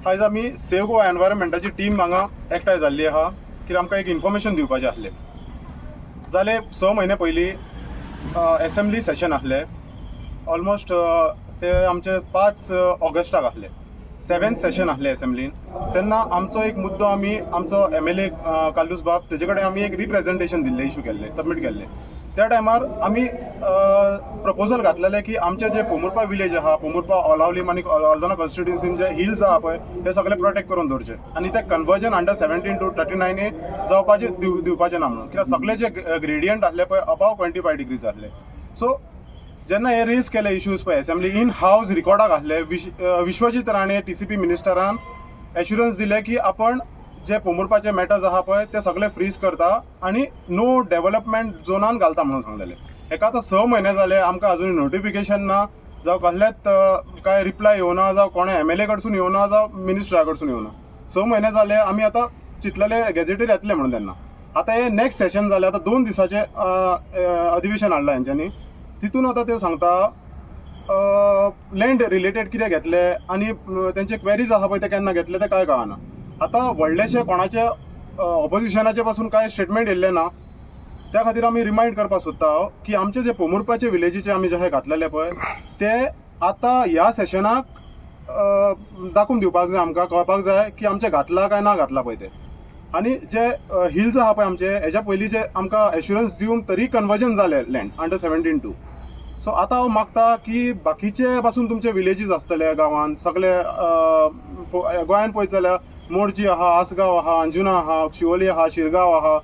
आज आमी save Goa एनवायरमेंटाची team हांगा एकठांय जाल्ली आहा कित्याक आमकां एक इन्फॉर्मेशन दिवपाचें आसलें. जाले 6 म्हयने पयलीं असेंब्ली सेशन आसलें. ऑलमोस्ट ते आमचे 5 ऑगस्टाक आसले. 7th सेशन आसलें असेंब्लीन. तेन्ना आमचो एक मुद्दो आमी आमचो MLA कालूस बाब तेजे कडेन आमी एक रिप्रेजेंटेशन दिल्लें, इशू केल्लें, सबमीट केल्लें. त्या टायमार आमी प्रपोजल घातलेलें की आमचे जे पोमुर्पा विलेज आहा, पोमुर्पा ओलावलीम आनी ऑल्दोना कॉन्स्टिट्युएन्सीन जे हिल्स आहा पळय ते सगळे प्रोटेक्ट करून दवरचे आनी ते कन्वर्जन अंडर 17 to 39 जावपाचे दिवपाचें ना म्हणून. कित्याक सगळे जे ग्रेडियंट आसले पळय अबाव 25 डिग्रीज आसले. सो जेन्ना हे रेज केले इश्यूज पळय असेंब्ली इन हाऊस रिकॉर्डाक आसले, विश्वजीत राणे TCP मिनिस्टरान एश्युरन्स दिले की आपण जे पोमुर्पाचे मॅटर्स आहा पळय ते सगळे फ्रीज करता आनी नो डेव्हलपमेंट झोनान घालता म्हणून सांगलेले. एका आतां 6 म्हयने जाले आमकां अजून नोटिफिकेशन ना, जावं कसलेच काय रिप्लाय येवना, जावं कोणे MLA कडसून येवना, जावं मिनिस्टरा कडसून येवना. 6 म्हयने जाले आमी आतां चिंतलेले गॅजेटीर येतले म्हणून. तेन्ना आतां हे नेक्स्ट सेशन जालें. आतां 2 दिसाचे अधिवेशन हाडलां हेंच्यांनी. तितून आतां ते सांगता लँड रिलेटेड कितें घेतले आनी तेंचे क्वेरीज आहा पळय ते केन्ना घेतले ते कांय कळना. आतां व्हडलेशे कोणाचे ऑपोजिशनाचे पासून कांय स्टेटमेंट येयल्ले ना. त्या खातीर आमी रिमाइंड करपाक सोदता की आमचे जे पोमुर्पाचे विलेजीचे आमी जे घातलेले पळय ते आतां ह्या सेशनाक दाखोवन दिवपाक जाय, आमकां कळपाक जाय की आमचे घातला काय ना घातला पळय ते. आनी जे हिल्स आहा पळय आमचे हेज्या पयलीं जे आमकां एश्युरन्स दिवन तरी कन्वर्जन जाले लँड अंडर 17 to. सो आतां हांव मागता की बाकीचे पासून तुमचे विलेजीस आसतले गांवांत सगळे गोंयान पळयत जाल्यार मोर्जी आहा, आसगांव आहा, अंजुना आहा, शिवोली आहा, शिरगांव आहा,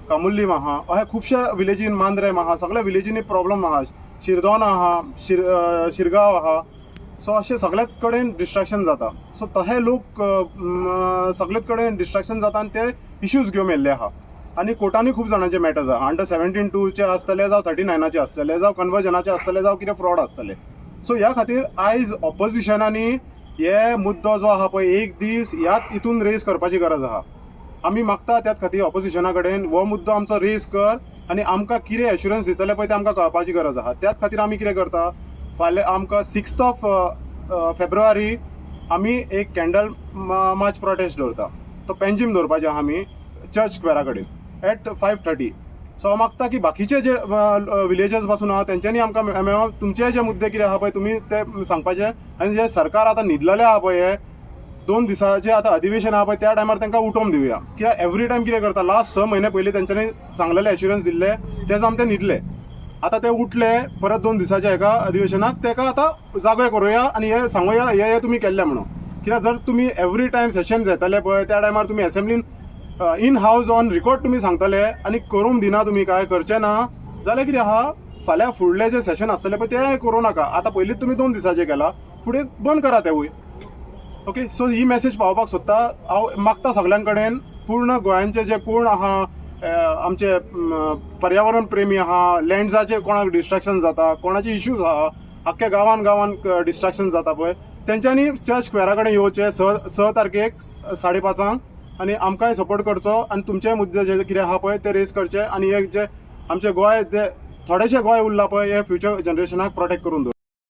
कामुर्लीम आहा, अशे खुबशे विलेजीन, मांद्रेम आहा, सगळ्या विलेजींनी प्रॉब्लम आहा. शिरदोना आहा, शिरगांव आहा. सो अशे सगळ्याच कडेन डिस्ट्रॅक्शन जाता. सो तहे लोक सगळेच कडेन डिस्ट्रॅक्शन जाता आनी ते इश्यूज घेवन येयल्ले आहा. आनी कोर्टांनी खूब जाणांचे मॅटर्स आहा. अंडर 17 to चे आसतले, जावं 39 आसतले, जावं कन्वर्जनाचे आसतले, जावं कितें फ्रॉड आसतले. सो ह्या खातीर आयज ऑपोजिशनांनी हे मुद्दो जो आहा पळय एक दीस ह्याच हितून रेज करपाची गरज आहा. आमी मागता त्याच खातीर ऑपोजिशना कडेन हो मुद्दो आमचो रेज कर आनी आमकां कितें एश्युरन्स दितले पळय ते आमकां कळपाची गरज आहा. त्याच खातीर आमी कितें करता, फाल्यां आमकां 6th फेब्रुवारी आमी एक कॅन्डल मार्च प्रोटेस्ट दवरता. तो पेंजीम दवरपाचे आहा आमी चर्च स्क्वेरा कडेन एट 5:30. सो हांव मागता की बाकीचे जे विलेजर्स पासून आहा तेंच्यांनी आमकां तुमचे जे मुद्दे कितें आहा पळय तुमी ते सांगपाचे. आनी जे सरकार आतां न्हिदलेले आहा पळय हे 2 दिसाचे आतां अधिवेशन आहा पळय त्या टायमार तांकां उठोवन दिवया. कित्याक एवरी टायम कितें करता, लास्ट 6 म्हयने पयलीं तेंच्यांनी सांगलेले एश्युरन्स दिल्ले ते जावन ते न्हिदले. आतां ते उठले परत 2 दिसाच्या एका अधिवेशनाक तेका आतां जागो करूया आनी हे सांगूया हे तुमी केल्ले म्हणून. कित्याक जर तुमी एवरी टायम सेशन येतले पळय त्या टायमार तुमी असेंब्लीन इन हाऊस ऑन रिकॉर्ड तुमी सांगतले आनी करूंक दिना, तुमी काय करचे ना जाल्यार कितें आहा, फाल्यां फुडले जे सेशन आसतले पळय ते करूं नाका. आतां पयलींच तुमी 2 दिसाचे केला, फुडें बंद करा तेवूय. ओके. सो ही मेसेज पावोवपाक सोदता. हांव मागता सगळ्यां कडेन पूर्ण गोंयांचे जे कोण आहा आमचे पर्यावरण प्रेमी आहा, लँड्साचे कोणाक डिस्ट्रॅक्शन जाता, कोणाचे इश्यूज आहा, आख्ख्या गांवान डिस्ट्रॅक्शन जाता पळय तेंच्यांनी चर्च स्क्वेरा कडेन येवचे 6 तारखेक 5:30 आनी आमकांय सपोर्ट करचो आनी तुमचे मुद्दे जे कितें आहा पळय ते रेज करचे आनी एक जे आमचे गोंय जे थोडेशे गोंय उरला पळय हे फ्युचर जनरेशनाक प्रोटेक्ट करून दवरचें.